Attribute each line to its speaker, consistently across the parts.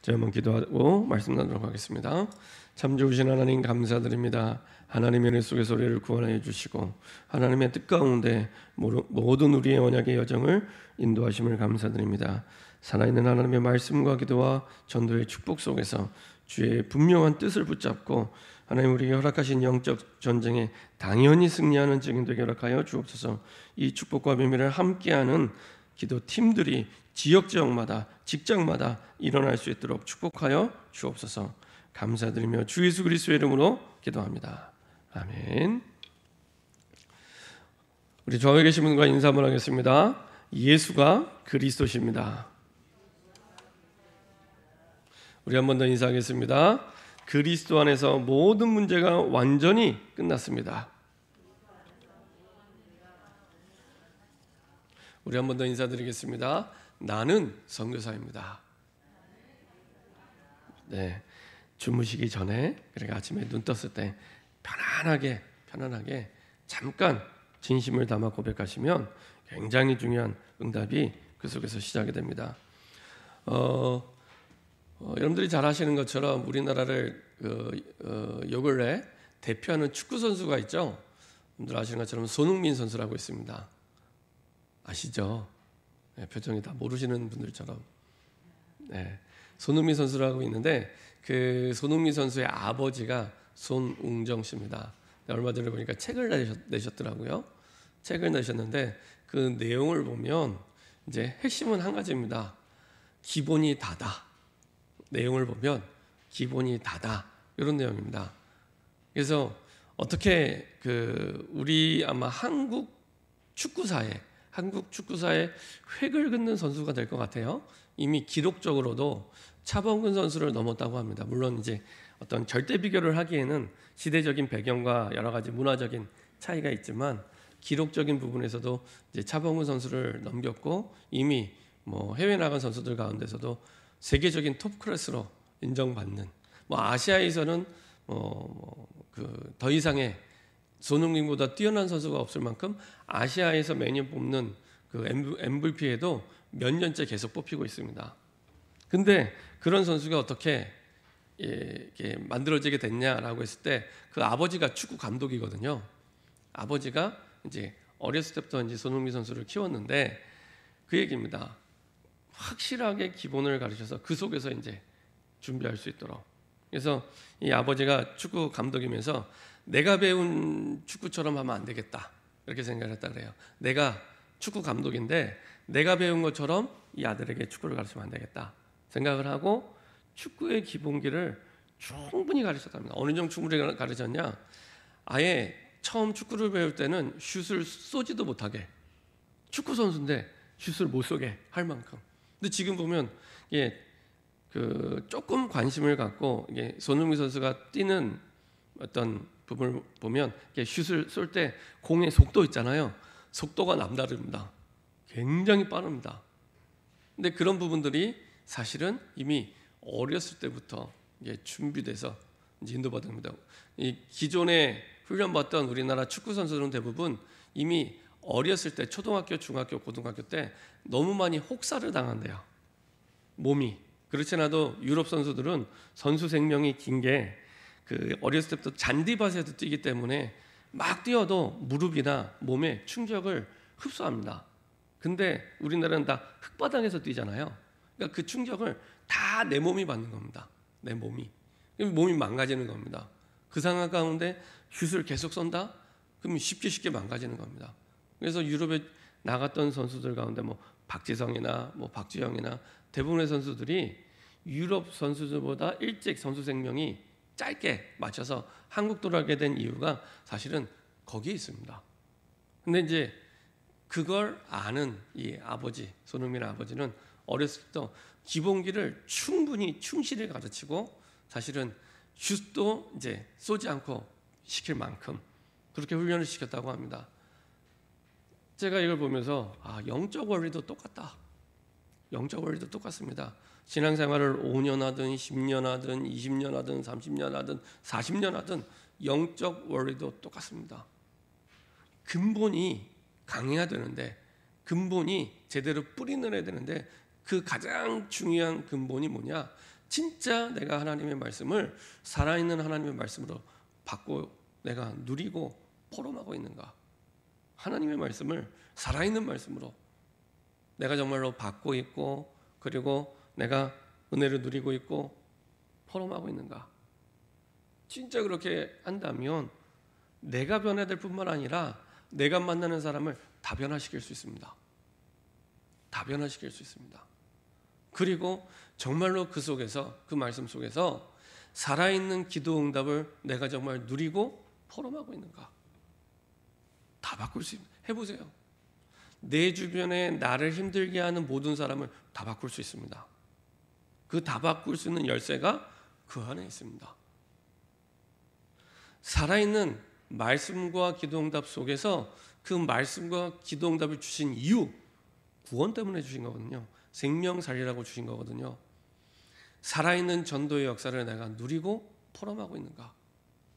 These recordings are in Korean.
Speaker 1: 저희 한번 기도하고 말씀 나누도록 하겠습니다. 참 좋으신 하나님 감사드립니다. 하나님의 은혜 속에 우리를 구원하여 주시고 하나님의 뜻 가운데 모든 우리의 언약의 여정을 인도하심을 감사드립니다. 살아있는 하나님의 말씀과 기도와 전도의 축복 속에서 주의 분명한 뜻을 붙잡고 하나님 우리에게 허락하신 영적 전쟁에 당연히 승리하는 증인 되게 허락하여 주옵소서. 이 축복과 비밀을 함께하는 기도팀들이 지역마다 직장마다 일어날 수 있도록 축복하여 주옵소서. 감사드리며 주 예수 그리스도의 이름으로 기도합니다. 아멘. 우리 좌우에 계신 분과 인사 한번 하겠습니다. 예수가 그리스도십니다. 우리 한 번 더 인사하겠습니다. 그리스도 안에서 모든 문제가 완전히 끝났습니다. 우리 한 번 더 인사드리겠습니다. 나는 선교사입니다. 네, 주무시기 전에 그러니까 아침에 눈 떴을 때 편안하게 잠깐 진심을 담아 고백하시면 굉장히 중요한 응답이 그 속에서 시작이 됩니다. 여러분들이 잘 아시는 것처럼 우리나라를 요 근래 대표하는 축구 선수가 있죠. 여러분들 아시는 것처럼 손흥민 선수라고 있습니다. 아시죠? 네, 표정이 다 모르시는 분들처럼. 네, 손흥민 선수라고 있는데 그 손흥민 선수의 아버지가 손웅정 씨입니다. 얼마 전에 보니까 책을 내셨더라고요. 책을 내셨는데 그 내용을 보면 이제 핵심은 한 가지입니다. 기본이 다다. 내용을 보면 기본이 다다. 이런 내용입니다. 그래서 어떻게 우리 아마 한국 축구사에 획을 긋는 선수가 될 것 같아요. 이미 기록적으로도 차범근 선수를 넘었다고 합니다. 물론 이제 어떤 절대 비교를 하기에는 시대적인 배경과 여러 가지 문화적인 차이가 있지만 기록적인 부분에서도 이제 차범근 선수를 넘겼고 이미 뭐 해외 나간 선수들 가운데서도 세계적인 톱 클래스로 인정받는 아시아에서는 더 이상의 손흥민보다 뛰어난 선수가 없을 만큼 아시아에서 매년 뽑는 그 MVP에도 몇 년째 계속 뽑히고 있습니다. 근데 그런 선수가 어떻게 만들어지게 됐냐라고 했을 때 그 아버지가 축구 감독이거든요. 아버지가 이제 어렸을 때부터 이제 손흥민 선수를 키웠는데 그 얘기입니다. 확실하게 기본을 가르쳐서 그 속에서 이제 준비할 수 있도록. 그래서 이 아버지가 축구 감독이면서 내가 배운 축구처럼 하면 안 되겠다 이렇게 생각을 했다 그래요. 내가 축구 감독인데 내가 배운 것처럼 이 아들에게 축구를 가르치면 안 되겠다 생각을 하고 축구의 기본기를 충분히 가르쳤답니다. 어느 정도 충분히 가르쳤냐? 아예 처음 축구를 배울 때는 슛을 쏘지도 못하게, 축구 선수인데 슛을 못 쏘게 할 만큼. 근데 지금 보면 조금 관심을 갖고 손흥민 선수가 뛰는 어떤 부분을 보면 슛을 쏠 때 공의 속도 있잖아요. 속도가 남다릅니다. 굉장히 빠릅니다. 근데 그런 부분들이 사실은 이미 어렸을 때부터 준비돼서 인도받은 겁니다. 이 기존에 훈련받던 우리나라 축구 선수들은 대부분 이미 어렸을 때 초등학교, 중학교, 고등학교 때 너무 많이 혹사를 당한대요. 몸이. 그렇지 않아도 유럽 선수들은 선수 생명이 긴 게 어렸을 때부터 잔디밭에서 뛰기 때문에 막 뛰어도 무릎이나 몸에 충격을 흡수합니다. 근데 우리나라는 다 흙바닥에서 뛰잖아요. 그러니까 그 충격을 다 내 몸이 받는 겁니다. 내 몸이 망가지는 겁니다. 그 상황 가운데 슛을 계속 쏜다? 그럼 쉽게 망가지는 겁니다. 그래서 유럽에 나갔던 선수들 가운데 박지성이나 박주영이나 대부분의 선수들이 유럽 선수들보다 일찍 선수 생명이 짧게 맞춰서 한국 돌아오게 된 이유가 사실은 거기에 있습니다. 근데 이제 그걸 아는 이 아버지, 손흥민 아버지는 어렸을 때 기본기를 충실히 가르치고 사실은 슛도 이제 쏘지 않고 시킬 만큼 그렇게 훈련을 시켰다고 합니다. 제가 이걸 보면서 영적 원리도 똑같다. 영적 원리도 똑같습니다. 신앙생활을 5년 하든 10년 하든 20년 하든 30년 하든 40년 하든 영적 원리도 똑같습니다. 근본이 강해야 되는데 근본이 제대로 뿌리 내려야 되는데 그 가장 중요한 근본이 뭐냐? 진짜 내가 하나님의 말씀을 살아있는 하나님의 말씀으로 받고 내가 누리고 포럼하고 있는가? 하나님의 말씀을 살아있는 말씀으로 내가 정말로 받고 있고 그리고 내가 은혜를 누리고 있고 포럼하고 있는가? 진짜 그렇게 한다면 내가 변화될 뿐만 아니라 내가 만나는 사람을 다 변화시킬 수 있습니다. 다 변화시킬 수 있습니다. 그리고 정말로 그 속에서, 그 말씀 속에서 살아있는 기도 응답을 내가 정말 누리고 포럼하고 있는가? 다 바꿀 수 있습니다. 해보세요. 내 주변에 나를 힘들게 하는 모든 사람을 다 바꿀 수 있습니다. 그 다 바꿀 수 있는 열쇠가 그 안에 있습니다. 살아있는 말씀과 기도응답 속에서 그 말씀과 기도응답을 주신 이유, 구원 때문에 주신 거거든요. 생명 살리라고 주신 거거든요. 살아있는 전도의 역사를 내가 누리고 포럼하고 있는가?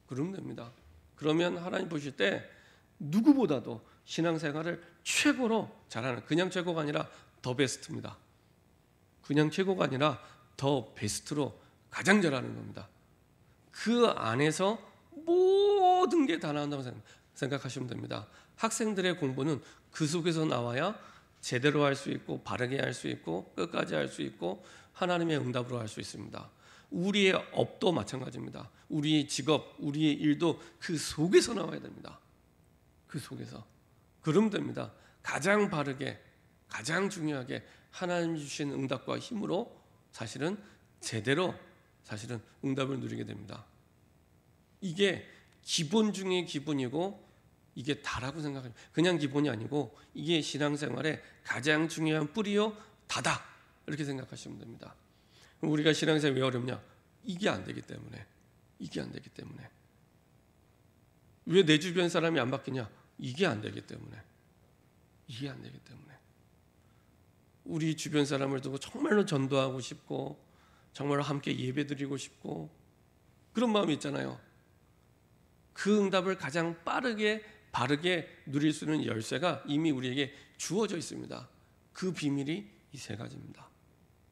Speaker 1: 그러면 됩니다. 그러면 하나님 보실 때 누구보다도 신앙생활을 최고로 잘하는, 그냥 최고가 아니라 더 베스트입니다. 그냥 최고가 아니라 더 베스트로 가장 잘하는 겁니다. 그 안에서 모든 게 다 나온다고 생각하시면 됩니다. 학생들의 공부는 그 속에서 나와야 제대로 할 수 있고 바르게 할 수 있고 끝까지 할 수 있고 하나님의 응답으로 할 수 있습니다. 우리의 업도 마찬가지입니다. 우리의 직업, 우리의 일도 그 속에서 나와야 됩니다. 그 속에서. 그러면 됩니다. 가장 바르게, 가장 중요하게 하나님 주신 응답과 힘으로 사실은 제대로 사실은 응답을 누리게 됩니다. 이게 기본 중에 기본이고 이게 다라고 생각합니다. 그냥 기본이 아니고 이게 신앙생활의 가장 중요한 뿌리요 다다 이렇게 생각하시면 됩니다. 우리가 신앙생활 왜 어렵냐? 이게 안 되기 때문에. 이게 안 되기 때문에. 왜 내 주변 사람이 안 바뀌냐? 이게 안 되기 때문에. 이게 안 되기 때문에. 우리 주변 사람을 두고 정말로 전도하고 싶고 정말로 함께 예배드리고 싶고 그런 마음이 있잖아요. 그 응답을 가장 빠르게 바르게 누릴 수 있는 열쇠가 이미 우리에게 주어져 있습니다. 그 비밀이 이 세 가지입니다.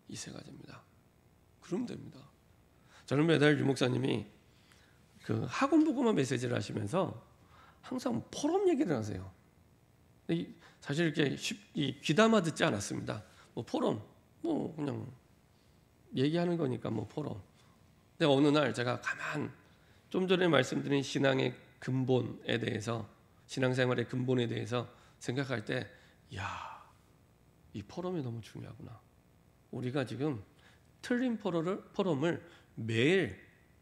Speaker 1: 이 세 가지입니다. 그러면 됩니다. 저는 매달 유 목사님이 그 학원 보고만 메시지를 하시면서 항상 포럼 얘기를 하세요. 사실 이렇게 귀담아 듣지 않았습니다. 뭐 포럼, 뭐 그냥 얘기하는 거니까 뭐 포럼. 근데 어느 날 제가 좀 전에 말씀드린 신앙의 근본에 대해서, 신앙생활의 근본에 대해서 생각할 때, 이 포럼이 너무 중요하구나. 우리가 지금 틀린 포럼을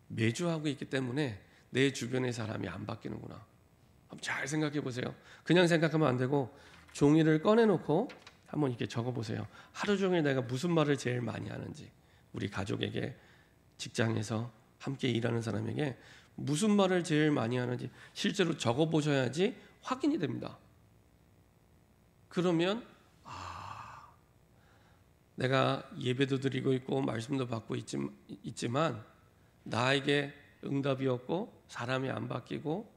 Speaker 1: 매주 하고 있기 때문에 내 주변의 사람이 안 바뀌는구나. 한번 잘 생각해 보세요. 그냥 생각하면 안 되고 종이를 꺼내놓고 한번 이렇게 적어보세요. 하루 종일 내가 무슨 말을 제일 많이 하는지, 우리 가족에게, 직장에서 함께 일하는 사람에게 무슨 말을 제일 많이 하는지 실제로 적어보셔야지 확인이 됩니다. 그러면 내가 예배도 드리고 있고 말씀도 받고 있지만 나에게 응답이 없고 사람이 안 바뀌고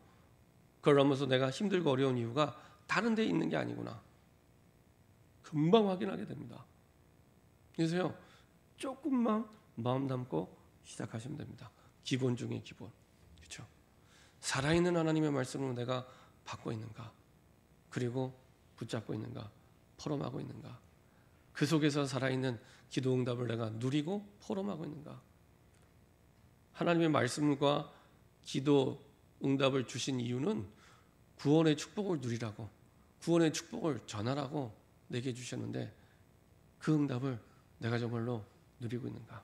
Speaker 1: 그러면서 내가 힘들고 어려운 이유가 다른 데 있는 게 아니구나. 금방 확인하게 됩니다. 그래서요, 조금만 마음 담고 시작하시면 됩니다. 기본 중에 기본. 그렇죠? 살아있는 하나님의 말씀으로 내가 받고 있는가? 그리고 붙잡고 있는가? 포럼하고 있는가? 그 속에서 살아있는 기도 응답을 내가 누리고 포럼하고 있는가? 하나님의 말씀과 기도 응답을 주신 이유는 구원의 축복을 누리라고, 구원의 축복을 전하라고 내게 주셨는데 그 응답을 내가 정말로 누리고 있는가?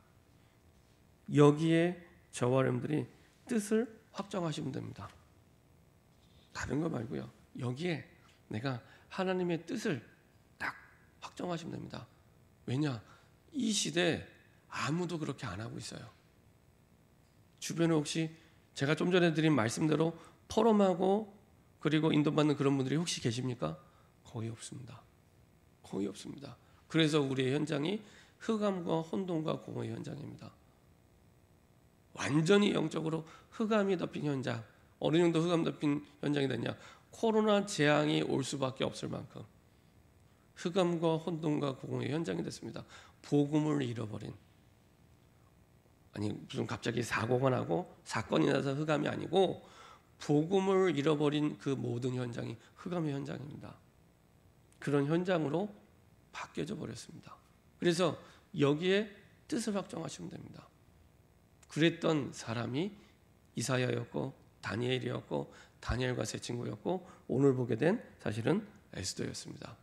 Speaker 1: 여기에 저와 여러분들이 뜻을 확정하시면 됩니다. 다른 거 말고요. 여기에 내가 하나님의 뜻을 딱 확정하시면 됩니다. 왜냐? 이 시대에 아무도 그렇게 안 하고 있어요. 주변에 혹시 제가 좀 전에 드린 말씀대로 포럼하고 그리고 인도받는 그런 분들이 혹시 계십니까? 거의 없습니다. 거의 없습니다. 그래서 우리의 현장이 흑암과 혼돈과 공허의 현장입니다. 완전히 영적으로 흑암이 덮인 현장. 어느 정도 흑암 덮인 현장이 됐냐? 코로나 재앙이 올 수밖에 없을 만큼 흑암과 혼돈과 공허의 현장이 됐습니다. 복음을 잃어버린, 아니 무슨 갑자기 사고가 나고 사건이 나서 흑암이 아니고 복음을 잃어버린 그 모든 현장이 흑암의 현장입니다. 그런 현장으로 바뀌어져 버렸습니다. 그래서 여기에 뜻을 확정하시면 됩니다. 그랬던 사람이 이사야였고 다니엘이었고 다니엘과 세 친구였고 오늘 보게 된 사실은 에스더였습니다.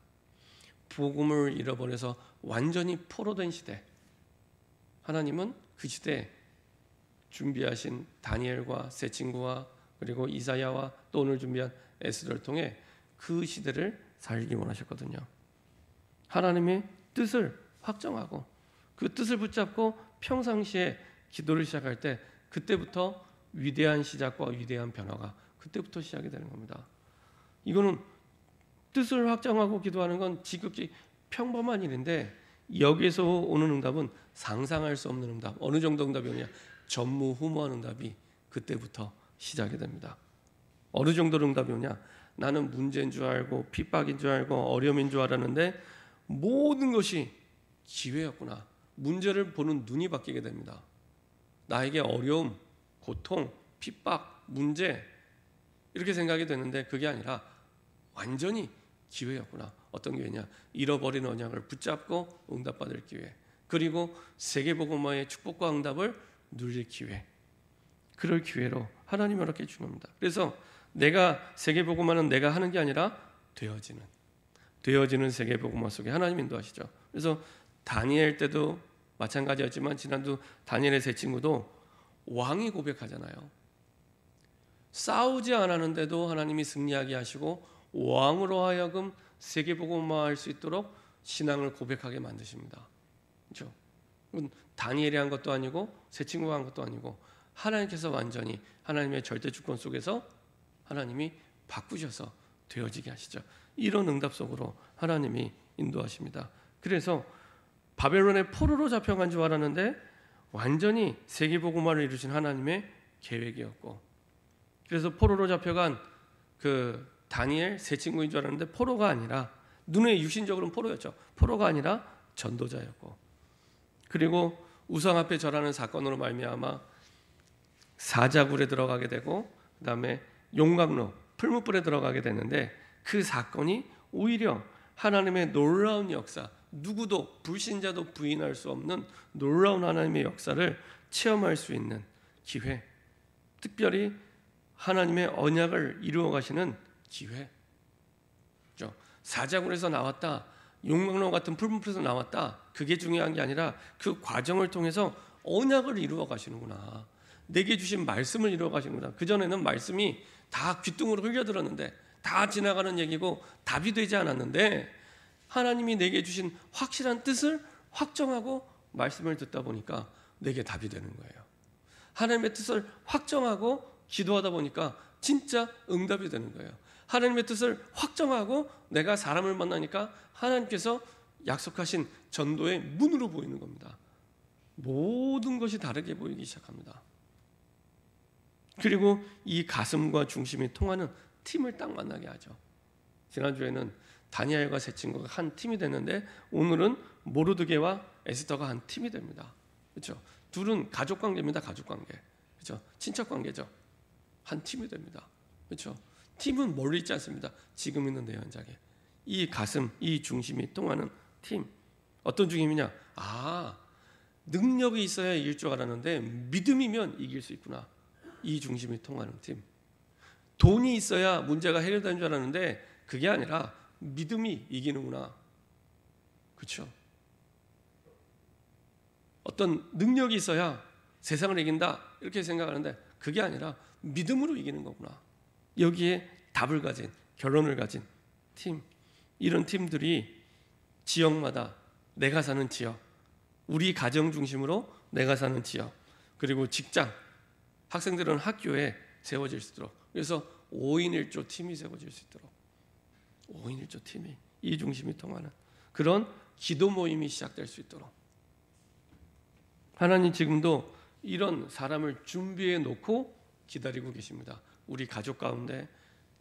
Speaker 1: 복음을 잃어버려서 완전히 포로된 시대, 하나님은 그 시대에 준비하신 다니엘과 세 친구와 그리고 이사야와 또 오늘 준비한 에스더를 통해 그 시대를 살기 원하셨거든요. 하나님의 뜻을 확정하고 그 뜻을 붙잡고 평상시에 기도를 시작할 때 그때부터 위대한 시작과 위대한 변화가 그때부터 시작이 되는 겁니다. 이거는 뜻을 확정하고 기도하는 건 지극히 평범한 일인데 여기에서 오는 응답은 상상할 수 없는 응답. 어느 정도 응답이 오냐? 전무후무한 응답이 그때부터 시작이 됩니다. 어느 정도로 응답이 오냐? 나는 문제인 줄 알고 핍박인 줄 알고 어려움인 줄 알았는데 모든 것이 기회였구나. 문제를 보는 눈이 바뀌게 됩니다. 나에게 어려움, 고통, 핍박, 문제 이렇게 생각이 되는데 그게 아니라 완전히 기회였구나. 어떤 기회냐? 잃어버린 언약을 붙잡고 응답받을 기회. 그리고 세계복음화의 축복과 응답을 누릴 기회. 그럴 기회로 하나님이 허락해 준 겁니다. 그래서 내가 세계복음화는 내가 하는 게 아니라 되어지는 세계복음화 속에 하나님 인도하시죠. 그래서 다니엘 때도 마찬가지였지만 지난주 다니엘의 세 친구도 왕이 고백하잖아요. 싸우지 않았는데도 하나님이 승리하게 하시고 왕으로 하여금 세계복음화할 수 있도록 신앙을 고백하게 만드십니다. 그렇죠? 다니엘이 한 것도 아니고 세 친구가 한 것도 아니고 하나님께서 완전히 하나님의 절대 주권 속에서 하나님이 바꾸셔서 되어지게 하시죠. 이런 응답 속으로 하나님이 인도하십니다. 그래서 바벨론의 포로로 잡혀간 줄 알았는데 완전히 세계복음화를 이루신 하나님의 계획이었고, 그래서 포로로 잡혀간 그 다니엘 세 친구인 줄 알았는데 포로가 아니라, 눈에 육신적으로는 포로였죠. 포로가 아니라 전도자였고, 그리고 우상 앞에 절하는 사건으로 말미암아 사자굴에 들어가게 되고 그 다음에 용광로 풀무불에 들어가게 되는데 그 사건이 오히려 하나님의 놀라운 역사, 누구도 불신자도 부인할 수 없는 놀라운 하나님의 역사를 체험할 수 있는 기회, 특별히 하나님의 언약을 이루어 가시는 기회. 사자굴에서 나왔다, 용광로 같은 풀무불에서 나왔다, 그게 중요한 게 아니라 그 과정을 통해서 언약을 이루어 가시는구나. 내게 주신 말씀을 이루어 가시는구나. 그전에는 말씀이 다 귓등으로 흘려들었는데 다 지나가는 얘기고 답이 되지 않았는데 하나님이 내게 주신 확실한 뜻을 확정하고 말씀을 듣다 보니까 내게 답이 되는 거예요. 하나님의 뜻을 확정하고 기도하다 보니까 진짜 응답이 되는 거예요. 하나님의 뜻을 확정하고 내가 사람을 만나니까 하나님께서 약속하신 전도의 문으로 보이는 겁니다. 모든 것이 다르게 보이기 시작합니다. 그리고 이 가슴과 중심이 통하는 팀을 딱 만나게 하죠. 지난주에는 다니엘과 세 친구가 한 팀이 됐는데 오늘은 모르드게와 에스더가 한 팀이 됩니다. 그렇죠? 둘은 가족 관계입니다. 가족 관계. 그렇죠? 친척 관계죠. 한 팀이 됩니다. 그렇죠? 팀은 멀리 있지 않습니다. 지금 있는 내 현장에. 이 가슴, 이 중심이 통하는 팀. 어떤 중심이냐? 능력이 있어야 이길 줄 알았는데 믿음이면 이길 수 있구나. 이 중심이 통하는 팀. 돈이 있어야 문제가 해결되는 줄 알았는데 그게 아니라 믿음이 이기는구나. 그렇죠? 어떤 능력이 있어야 세상을 이긴다 이렇게 생각하는데 그게 아니라 믿음으로 이기는 거구나. 여기에 답을 가진, 결론을 가진 팀. 이런 팀들이 지역마다, 내가 사는 지역, 우리 가정 중심으로 내가 사는 지역, 그리고 직장, 학생들은 학교에 세워질 수 있도록, 그래서 5인 1조 팀이 세워질 수 있도록, 5인 1조 팀이, 이 중심이 통하는 그런 기도 모임이 시작될 수 있도록 하나님 지금도 이런 사람을 준비해 놓고 기다리고 계십니다. 우리 가족 가운데,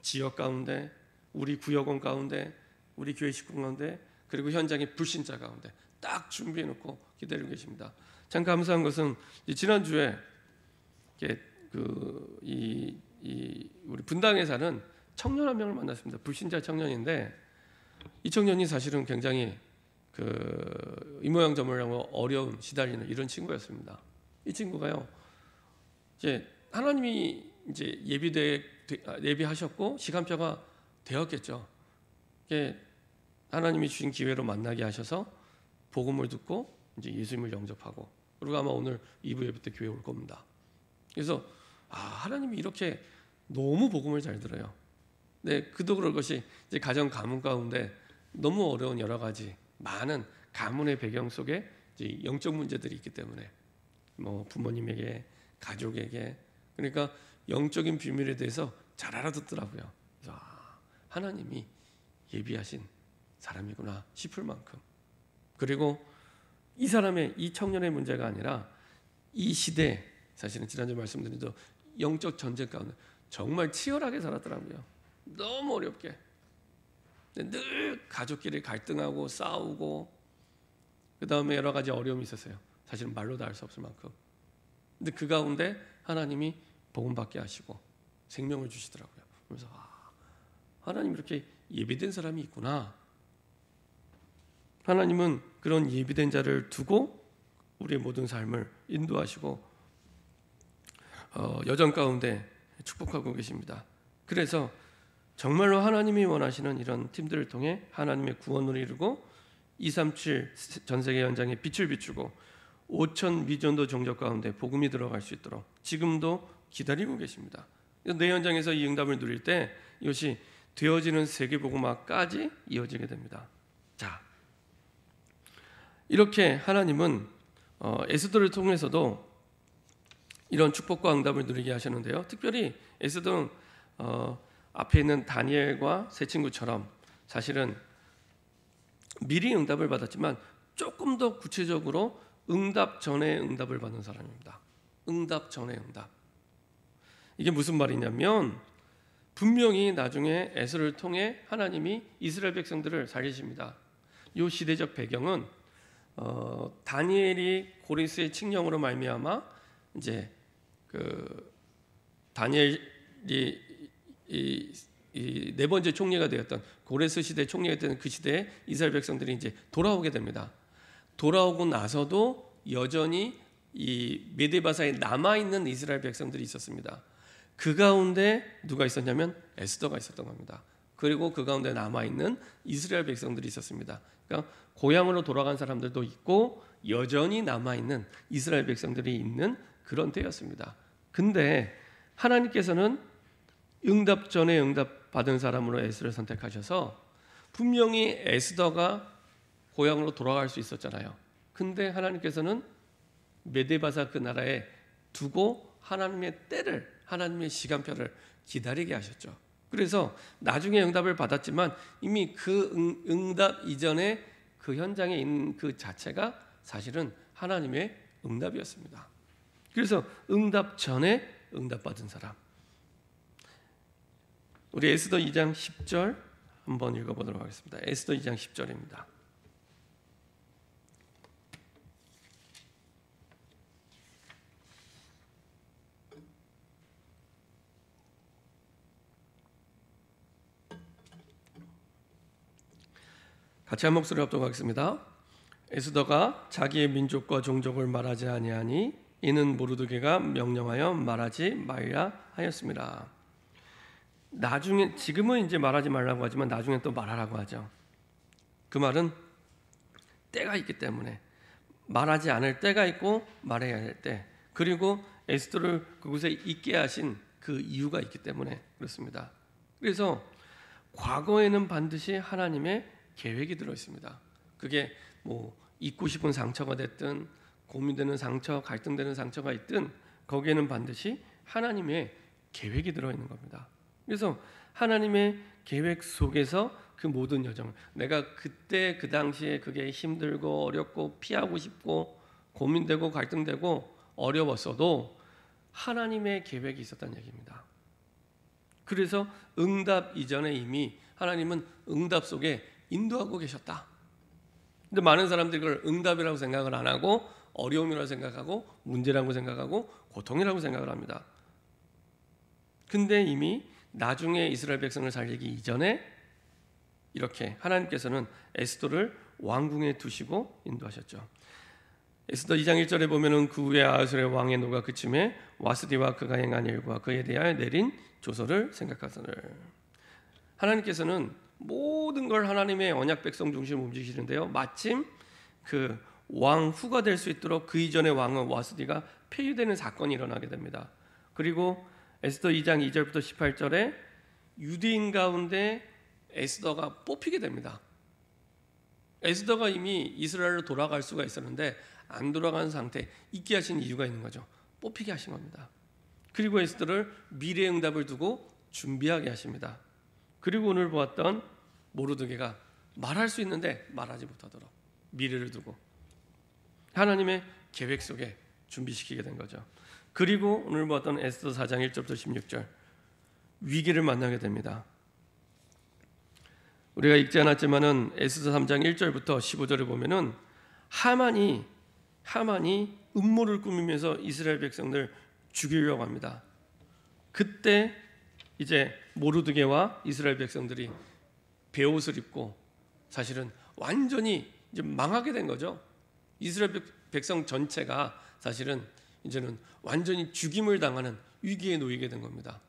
Speaker 1: 지역 가운데, 우리 구역원 가운데, 우리 교회 식구 가운데, 그리고 현장의 불신자 가운데 딱 준비해 놓고 기다리고 계십니다. 참 감사한 것은 지난주에 우리 분당에 사는 청년 한 명을 만났습니다. 불신자 청년인데 이 청년이 사실은 굉장히 이모양저모양하고 어려움 시달리는 이런 친구였습니다. 이 친구가요, 이제 하나님이 이제 예비하셨고 시간표가 되었겠죠. 하나님이 주신 기회로 만나게 하셔서 복음을 듣고 이제 예수님을 영접하고, 그리고 아마 오늘 2부 예배 때 교회 올 겁니다. 그래서 하나님이 이렇게 너무 복음을 잘 들어요. 네, 그도 그럴 것이 이제 가정 가문 가운데 너무 어려운 여러 가지 많은 가문의 배경 속에 이제 영적 문제들이 있기 때문에 뭐 부모님에게, 가족에게, 그러니까 영적인 비밀에 대해서 잘 알아듣더라고요. 그래서 하나님이 예비하신 사람이구나 싶을 만큼. 그리고 이 사람의, 이 청년의 문제가 아니라 이 시대, 사실은 지난주 말씀드린 대로 영적 전쟁 가운데 정말 치열하게 살았더라고요. 너무 어렵게. 늘 가족끼리 갈등하고 싸우고, 그 다음에 여러 가지 어려움이 있었어요. 사실은 말로 다 할 수 없을 만큼. 근데 그 가운데 하나님이 복음 받게 하시고 생명을 주시더라고요. 그래서 하나님 이렇게 예비된 사람이 있구나. 하나님은 그런 예비된 자를 두고 우리의 모든 삶을 인도하시고 여정 가운데 축복하고 계십니다. 그래서 정말로 하나님이 원하시는 이런 팀들을 통해 하나님의 구원을 이루고 237 전세계 현장에 빛을 비추고 5천 미전도 종족 가운데 복음이 들어갈 수 있도록 지금도 기다리고 계십니다. 내 현장에서 이 응답을 누릴 때 이것이 되어지는 세계복음화까지 이어지게 됩니다. 자, 이렇게 하나님은 에스더를 통해서도 이런 축복과 응답을 누리게 하셨는데요. 특별히 에스더는 앞에 있는 다니엘과 세 친구처럼 사실은 미리 응답을 받았지만 조금 더 구체적으로 응답 전에 응답을 받는 사람입니다. 응답 전에 응답. 이게 무슨 말이냐면 분명히 나중에 에스더를 통해 하나님이 이스라엘 백성들을 살리십니다. 이 시대적 배경은 다니엘이 고레스의 칙령으로 말미암아 이제 다니엘이 이 네 번째 총리가 되었던 고레스 시대 총리가 되는 그 시대에 이스라엘 백성들이 이제 돌아오게 됩니다. 돌아오고 나서도 여전히 이 메데바사에 남아 있는 이스라엘 백성들이 있었습니다. 그 가운데 누가 있었냐면 에스더가 있었던 겁니다. 그리고 그 가운데 남아 있는 이스라엘 백성들이 있었습니다. 그러니까 고향으로 돌아간 사람들도 있고 여전히 남아 있는 이스라엘 백성들이 있는 그런 때였습니다. 근데 하나님께서는 응답 전에 응답 받은 사람으로 에스더를 선택하셔서 분명히 에스더가 고향으로 돌아갈 수 있었잖아요. 근데 하나님께서는 메데바사 그 나라에 두고 하나님의 때를, 하나님의 시간표를 기다리게 하셨죠. 그래서 나중에 응답을 받았지만 이미 그 응답 이전에 그 현장에 있는 그 자체가 사실은 하나님의 응답이었습니다. 그래서 응답 전에 응답 받은 사람. 우리 에스더 2장 10절 한번 읽어보도록 하겠습니다. 에스더 2장 10절입니다. 같이 한 목소리 합독하겠습니다. 에스더가 자기의 민족과 종족을 말하지 아니하니 이는 모르드게가 명령하여 말하지 말라 하였습니다. 나중에, 지금은 이제 말하지 말라고 하지만 나중에 또 말하라고 하죠. 그 말은 때가 있기 때문에 말하지 않을 때가 있고 말해야 할 때, 그리고 에스더를 그곳에 있게 하신 그 이유가 있기 때문에 그렇습니다. 그래서 과거에는 반드시 하나님의 계획이 들어 있습니다. 그게 뭐 잊고 싶은 상처가 됐든 고민되는 상처, 갈등되는 상처가 있든 거기에는 반드시 하나님의 계획이 들어 있는 겁니다. 그래서 하나님의 계획 속에서 그 모든 여정을, 내가 그때 그 당시에 그게 힘들고 어렵고 피하고 싶고 고민되고 갈등되고 어려웠어도 하나님의 계획이 있었다는 얘기입니다. 그래서 응답 이전에 이미 하나님은 응답 속에 인도하고 계셨다. 근데 많은 사람들이 그걸 응답이라고 생각을 안 하고 어려움이라고 생각하고 문제라고 생각하고 고통이라고 생각을 합니다. 근데 이미 나중에 이스라엘 백성을 살리기 이전에 이렇게 하나님께서는 에스더를 왕궁에 두시고 인도하셨죠. 에스더 2장 1절에 보면은 그 후에 아하수의 왕의 노가 그침에 와스디와 그가 행한 일과 그에 대하여 내린 조서를 생각하거늘. 하나님께서는 모든 걸 하나님의 언약 백성 중심으로 움직이시는데요. 마침 그 왕 후가 될 수 있도록 그 이전의 왕은 와스디가 폐위되는 사건이 일어나게 됩니다. 그리고 에스더 2장 2절부터 18절에 유대인 가운데 에스더가 뽑히게 됩니다. 에스더가 이미 이스라엘로 돌아갈 수가 있었는데 안 돌아간 상태, 있게 하신 이유가 있는 거죠. 뽑히게 하신 겁니다. 그리고 에스더를 미래의 응답을 두고 준비하게 하십니다. 그리고 오늘 보았던 모르드게가 말할 수 있는데 말하지 못하도록 미래를 두고 하나님의 계획 속에 준비시키게 된 거죠. 그리고 오늘 보았던 에스더 4장 1절부터 16절 위기를 만나게 됩니다. 우리가 읽지 않았지만은 에스더 3장 1절부터 15절에 보면은 하만이 음모를 꾸미면서 이스라엘 백성들 죽이려고 합니다. 그때 이제 모르드게와 이스라엘 백성들이 베옷을 입고 사실은 완전히 이제 망하게 된 거죠. 이스라엘 백성 전체가 사실은 이제는 완전히 죽임을 당하는 위기에 놓이게 된 겁니다.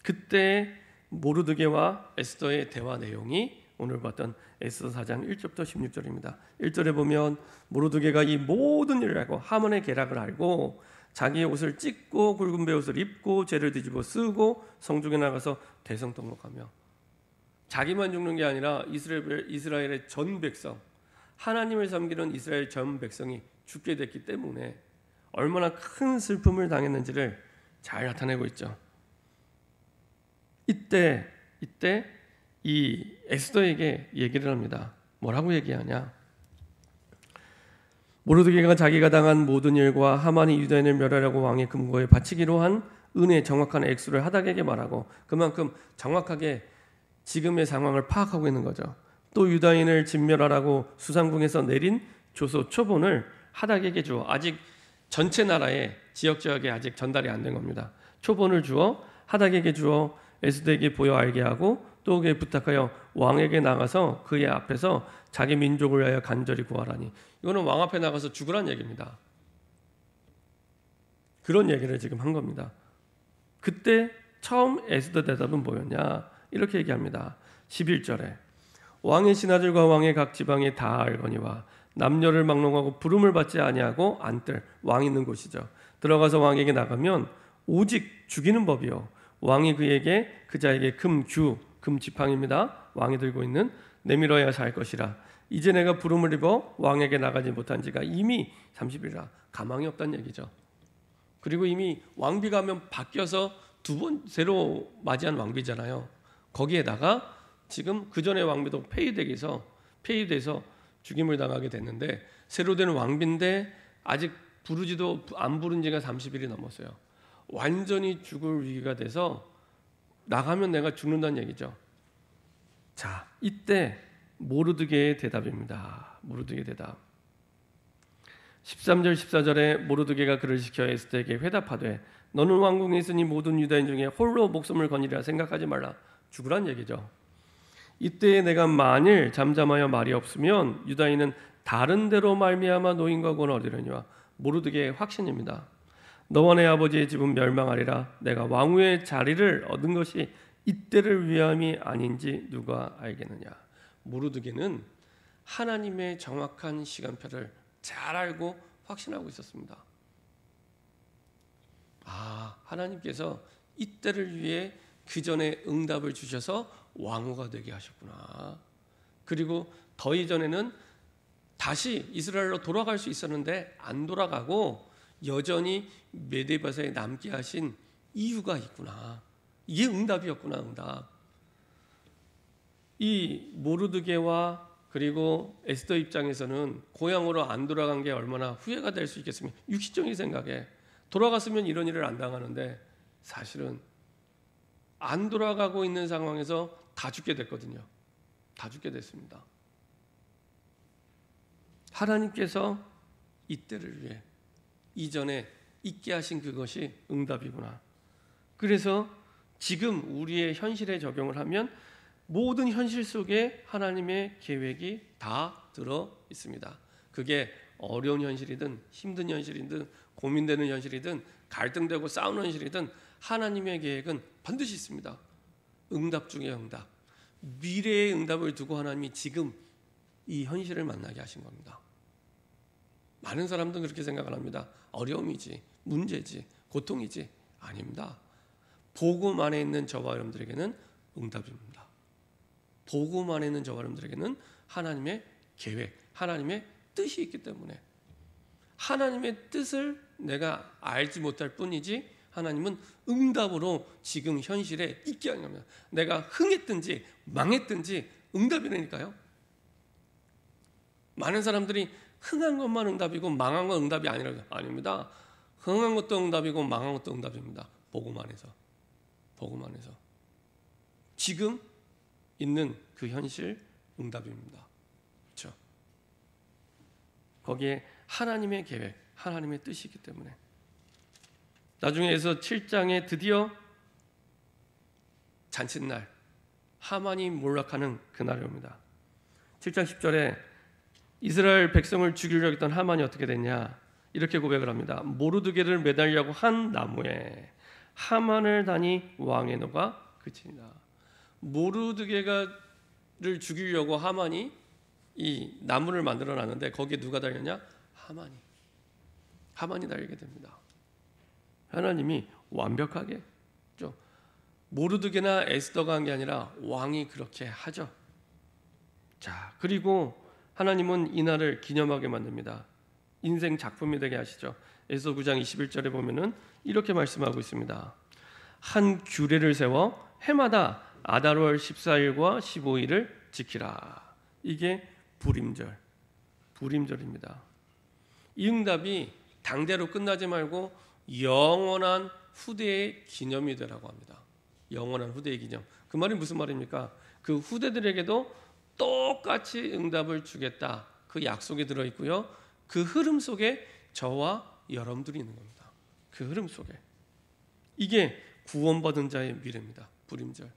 Speaker 1: 그때 모르드게와 에스더의 대화 내용이 오늘 봤던 에스더 4장 1절부터 16절입니다. 1절에 보면 모르드게가 이 모든 일을 알고 하만의 계략을 알고 자기의 옷을 찢고 굵은 베옷을 입고 죄를 뒤집어 쓰고 성중에 나가서 대성통곡하며 자기만 죽는 게 아니라 이스라엘의 전 백성, 하나님을 섬기는 이스라엘 전 백성이 죽게 됐기 때문에 얼마나 큰 슬픔을 당했는지를 잘 나타내고 있죠. 이때 이 에스더에게 얘기를 합니다. 뭐라고 얘기하냐? 모르드게가 자기가 당한 모든 일과 하만이 유다인을 멸하려고 왕의 금고에 바치기로 한 은혜의 정확한 액수를 하닥에게 말하고 그만큼 정확하게 지금의 상황을 파악하고 있는 거죠. 또 유다인을 진멸하라고 수상궁에서 내린 조서 초본을 하닥에게 주어 아직 전체 나라의 지역에 아직 전달이 안 된 겁니다. 초본을 주어 하닥에게 주어 에스더에게 보여 알게 하고 또 그에 부탁하여 왕에게 나가서 그의 앞에서 자기 민족을 위하여 간절히 구하라니. 이거는 왕 앞에 나가서 죽으란 얘기입니다. 그런 얘기를 지금 한 겁니다. 그때 처음 에스더 대답은 뭐였냐? 이렇게 얘기합니다. 11절에 왕의 신하들과 왕의 각 지방에 다 알거니와 남녀를 막론하고 부름을 받지 아니하고 안뜰 왕이 있는 곳이죠. 들어가서 왕에게 나가면 오직 죽이는 법이요 왕이 그에게 그자에게 금 지팡입니다. 왕이 들고 있는 내밀어야 살 것이라. 이제 내가 부름을 입어 왕에게 나가지 못한 지가 이미 30일이라. 가망이 없다는 얘기죠. 그리고 이미 왕비가 하면 바뀌어서 두 번 새로 맞이한 왕비잖아요. 거기에다가 지금 그 전에 왕비도 폐위돼서 죽임을 당하게 됐는데 새로 된 왕비인데 아직 부르지도 안 부른 지가 30일이 넘었어요. 완전히 죽을 위기가 돼서 나가면 내가 죽는다는 얘기죠. 자, 이때 모르드게의 대답입니다. 모르드게의 대답. 13절 14절에 모르드게가 그를 시켜 에스더에게 회답하되 너는 왕궁에 있으니 모든 유다인 중에 홀로 목숨을 거니리라 생각하지 말라. 죽으란 얘기죠. 이때 내가 만일 잠잠하여 말이 없으면 유다인은 다른 데로 말미암아 노인과 곤 얻으려니와. 모르드게의 확신입니다. 너와 내 아버지의 집은 멸망하리라. 내가 왕후의 자리를 얻은 것이 이때를 위함이 아닌지 누가 알겠느냐. 모르드게는 하나님의 정확한 시간표를 잘 알고 확신하고 있었습니다. 하나님께서 이때를 위해 그 전에 응답을 주셔서 왕후가 되게 하셨구나. 그리고 더 이전에는 다시 이스라엘로 돌아갈 수 있었는데 안 돌아가고 여전히 메데바사에 남게 하신 이유가 있구나. 이게 응답이었구나. 응답. 이 모르드게와 그리고 에스더 입장에서는 고향으로 안 돌아간 게 얼마나 후회가 될 수 있겠습니까? 육신적인 생각에 돌아갔으면 이런 일을 안 당하는데 사실은 안 돌아가고 있는 상황에서 다 죽게 됐거든요. 다 죽게 됐습니다. 하나님께서 이때를 위해 이전에 있게 하신 그것이 응답이구나. 그래서 지금 우리의 현실에 적용을 하면 모든 현실 속에 하나님의 계획이 다 들어 있습니다. 그게 어려운 현실이든 힘든 현실이든 고민되는 현실이든 갈등되고 싸우는 현실이든 하나님의 계획은 반드시 있습니다. 응답 중에 응답, 미래의 응답을 두고 하나님이 지금 이 현실을 만나게 하신 겁니다. 많은 사람들은 그렇게 생각을 합니다. 어려움이지, 문제지, 고통이지. 아닙니다. 복음 안에 있는 저와 여러분들에게는 응답입니다. 복음 안에 있는 저와 여러분들에게는 하나님의 계획, 하나님의 뜻이 있기 때문에 하나님의 뜻을 내가 알지 못할 뿐이지 하나님은 응답으로 지금 현실에 있게 하는 겁니다. 내가 흥했든지 망했든지 응답이라니까요. 많은 사람들이 흥한 것만 응답이고 망한 건 응답이 아니라고. 아닙니다. 흥한 것도 응답이고 망한 것도 응답입니다. 복음 안에서. 복음 안에서. 지금 있는 그 현실 응답입니다. 그렇죠? 거기에 하나님의 계획, 하나님의 뜻이 있기 때문에 나중에서 7장에 드디어 잔칫날 하만이 몰락하는 그날이 옵니다. 7장 10절에 이스라엘 백성을 죽이려고 했던 하만이 어떻게 됐냐 이렇게 고백을 합니다. 모르드게를 매달려고 한 나무에 하만을 다니 왕의 노가 그치니라. 모르드게를 죽이려고 하만이 이 나무를 만들어 놨는데 거기에 누가 달렸냐? 하만이 달리게 됩니다. 하나님이 완벽하게 모르드게나 에스더가 한 게 아니라 왕이 그렇게 하죠. 자, 그리고 하나님은 이날을 기념하게 만듭니다. 인생 작품이 되게 하시죠. 에스더 9장 21절에 보면은 이렇게 말씀하고 있습니다. 한 규례를 세워 해마다 아달월 14일과 15일을 지키라. 이게 불임절입니다. 이 응답이 당대로 끝나지 말고 영원한 후대의 기념이 되라고 합니다. 영원한 후대의 기념. 그 말이 무슨 말입니까? 그 후대들에게도 똑같이 응답을 주겠다. 그 약속이 들어있고요. 그 흐름 속에 저와 여러분들이 있는 겁니다. 그 흐름 속에. 이게 구원받은 자의 미래입니다. 불임절.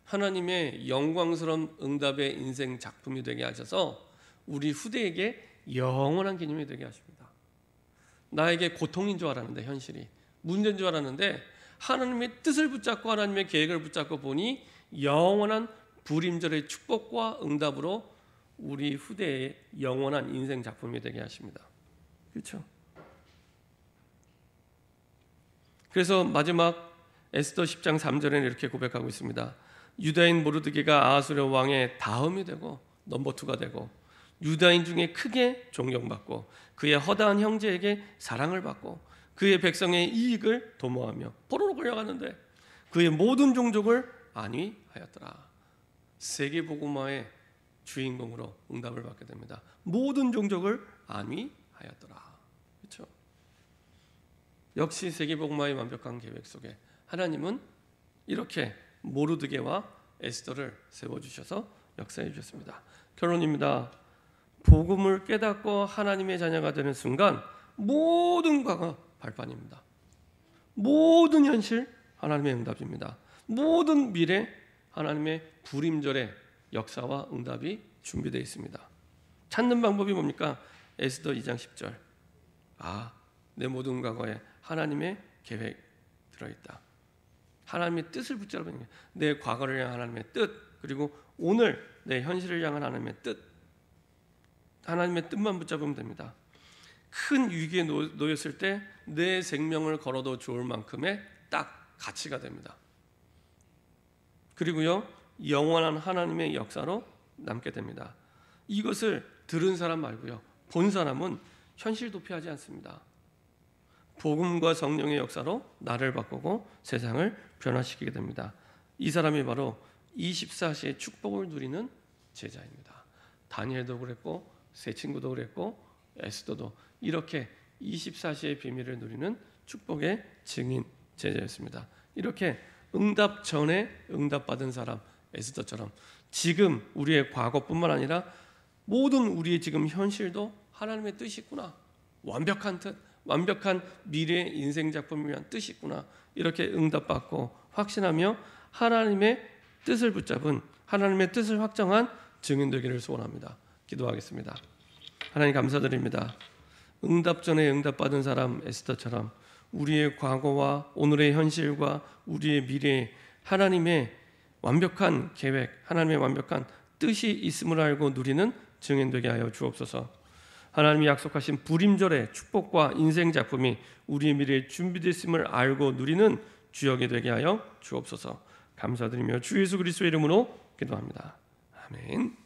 Speaker 1: 하나님의 영광스러운 응답의 인생 작품이 되게 하셔서 우리 후대에게 영원한 기념이 되게 하십니다. 나에게 고통인 줄 알았는데 현실이 문제인 줄 알았는데 하나님의 뜻을 붙잡고 하나님의 계획을 붙잡고 보니 영원한 불임절의 축복과 응답으로 우리 후대의 영원한 인생 작품이 되게 하십니다. 그렇죠? 그래서 마지막 에스더 10장 3절에는 이렇게 고백하고 있습니다. 유다인 모르드게가 아하수르 왕의 다음이 되고 넘버 2가 되고 유다인 중에 크게 존경받고 그의 허다한 형제에게 사랑을 받고 그의 백성의 이익을 도모하며 포로로 끌려갔는데 그의 모든 종족을 안위하였더라. 세계복음화의 주인공으로 응답을 받게 됩니다. 모든 종족을 안위하였더라. 그렇죠? 역시 세계복음화의 완벽한 계획 속에 하나님은 이렇게 모르드게와 에스더를 세워주셔서 역사해 주셨습니다. 결론입니다. 복음을 깨닫고 하나님의 자녀가 되는 순간 모든 과거 발판입니다. 모든 현실 하나님의 응답입니다. 모든 미래 하나님의 불임절의 역사와 응답이 준비되어 있습니다. 찾는 방법이 뭡니까? 에스더 2장 10절. 내 모든 과거에 하나님의 계획 들어있다. 하나님의 뜻을 붙잡는 게 내 과거를 향한 하나님의 뜻, 그리고 오늘 내 현실을 향한 하나님의 뜻, 하나님의 뜻만 붙잡으면 됩니다. 큰 위기에 놓였을 때 내 생명을 걸어도 좋을 만큼의 딱 가치가 됩니다. 그리고요 영원한 하나님의 역사로 남게 됩니다. 이것을 들은 사람 말고요 본 사람은 현실 도피하지 않습니다. 복음과 성령의 역사로 나를 바꾸고 세상을 변화시키게 됩니다. 이 사람이 바로 24시의 축복을 누리는 제자입니다. 다니엘도 그랬고 세 친구도 그랬고 에스더도 이렇게 24시의 비밀을 누리는 축복의 증인 제자였습니다. 이렇게 응답 전에 응답받은 사람 에스더처럼 지금 우리의 과거뿐만 아니라 모든 우리의 지금 현실도 하나님의 뜻이 있구나. 완벽한 뜻, 완벽한 미래의 인생 작품을 위한 뜻이 있구나, 이렇게 응답받고 확신하며 하나님의 뜻을 붙잡은, 하나님의 뜻을 확정한 증인 되기를 소원합니다. 기도하겠습니다. 하나님 감사드립니다. 응답 전에 응답받은 사람 에스더처럼 우리의 과거와 오늘의 현실과 우리의 미래에 하나님의 완벽한 계획, 하나님의 완벽한 뜻이 있음을 알고 누리는 증인 되게 하여 주옵소서. 하나님이 약속하신 불임절의 축복과 인생 작품이 우리의 미래에 준비되었음을 알고 누리는 주역이 되게 하여 주옵소서. 감사드리며 주 예수 그리스도의 이름으로 기도합니다. 아멘.